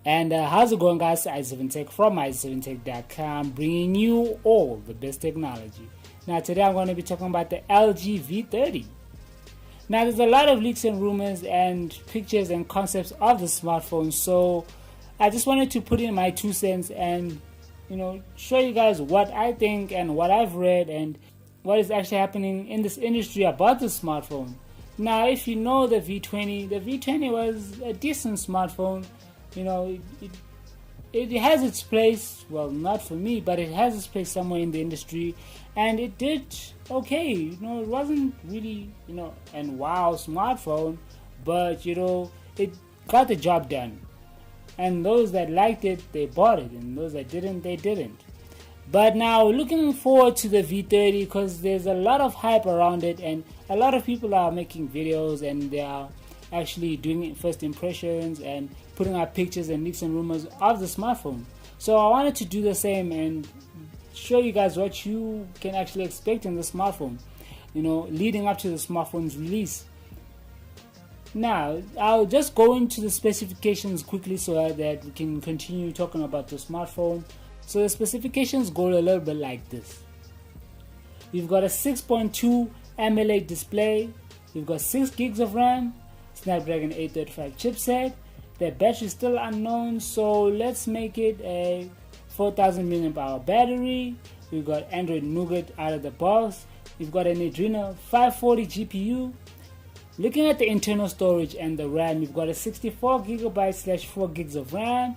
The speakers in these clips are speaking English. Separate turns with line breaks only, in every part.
And how's it going, guys? i7tech from i7tech.com, bringing you all the best technology. Now today I'm going to be talking about the LG V30. Now there's a lot of leaks and rumors and pictures and concepts of the smartphone, so I just wanted to put in my 2 cents and show you guys what I think and what I've read and what is actually happening in this industry about the smartphone. Now, if you know the V20 was a decent smartphone. It has its place. Well, not for me, but it has its place somewhere in the industry, and it did okay. It wasn't really an wow smartphone, but it got the job done. And those that liked it, they bought it, and those that didn't, they didn't. But now, looking forward to the V30, because there's a lot of hype around it, and a lot of people are making videos, and they are actually doing first impressions and putting out pictures and leaks and rumors of the smartphone. So I wanted to do the same and show you guys what you can actually expect in the smartphone, leading up to the smartphone's release. Now, I'll just go into the specifications quickly so that we can continue talking about the smartphone. So the specifications go a little bit like this. We've got a 6.2 AMOLED display. We've got 6 gigs of RAM, Snapdragon 835 chipset. The battery is still unknown, so let's make it a 4000 mAh battery. We've got Android Nougat out of the box. We've got an Adreno 540 GPU. Looking at the internal storage and the RAM, you've got a 64GB/4 gigs of RAM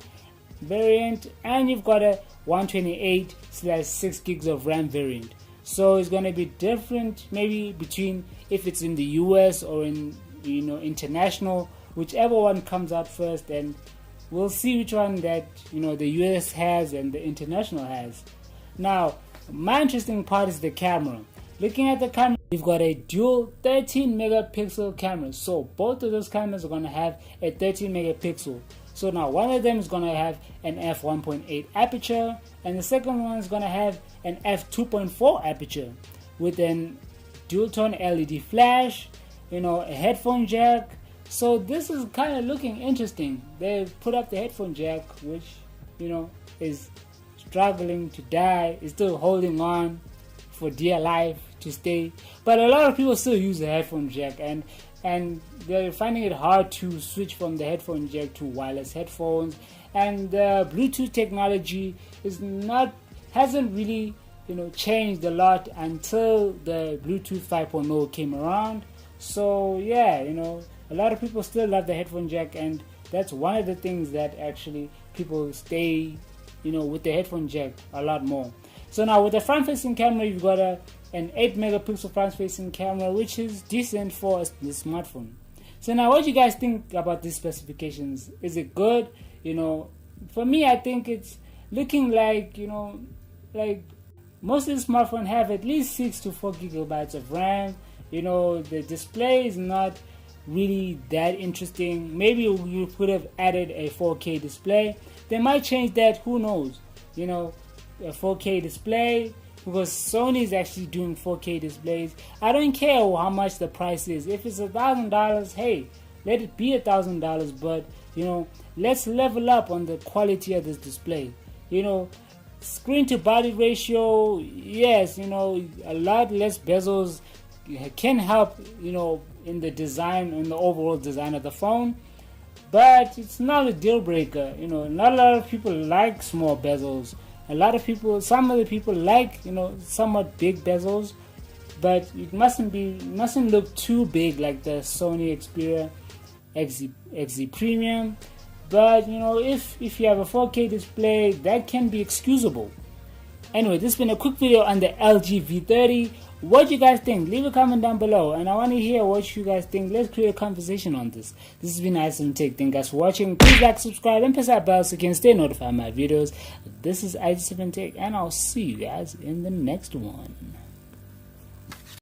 variant, and you've got a 128/6 gigs of RAM variant. So it's going to be different, maybe between if it's in the US or in international, whichever one comes out first, and we'll see which one that the US has and the international has. Now, my interesting part is the camera. Looking at the camera, we've got a dual 13 megapixel camera. So both of those cameras are going to have a 13 megapixel. So now one of them is going to have an f1.8 aperture, and the second one is going to have an f2.4 aperture with an dual tone LED flash, a headphone jack. So this is kind of looking interesting. They've put up the headphone jack, which is struggling to die, is still holding on for dear life to stay. But a lot of people still use the headphone jack, and they're finding it hard to switch from the headphone jack to wireless headphones. And the Bluetooth technology hasn't really changed a lot until the Bluetooth 5.0 came around. So yeah, a lot of people still love the headphone jack, and that's one of the things that actually people stay with the headphone jack a lot more. So now with the front-facing camera, you've got an 8 megapixel front-facing camera, which is decent for the smartphone. So now, what do you guys think about these specifications? Is it good? For me, I think it's looking like like most of the smartphones have at least 6 to 4 gigabytes of RAM. The display is not really that interesting. Maybe you could have added a 4K display. They might change that, who knows? A 4K display, because Sony is actually doing 4K displays. I don't care how much the price is. If it's $1,000, hey, let it be $1,000. But let's level up on the quality of this display. Screen to body ratio, yes, a lot less bezels can help in the design, in the overall design of the phone, but it's not a deal breaker. Not a lot of people like small bezels. Some of the people like somewhat big bezels, but it mustn't look too big like the Sony Xperia XZ Premium. But if you have a 4K display, that can be excusable. Anyway, this has been a quick video on the LG V30. What do you guys think? Leave a comment down below, and I want to hear what you guys think. Let's create a conversation on this. This has been i7tech. Thank you guys for watching. Please like, subscribe, and press that bell so you can stay notified of my videos. This is i7tech, and I'll see you guys in the next one.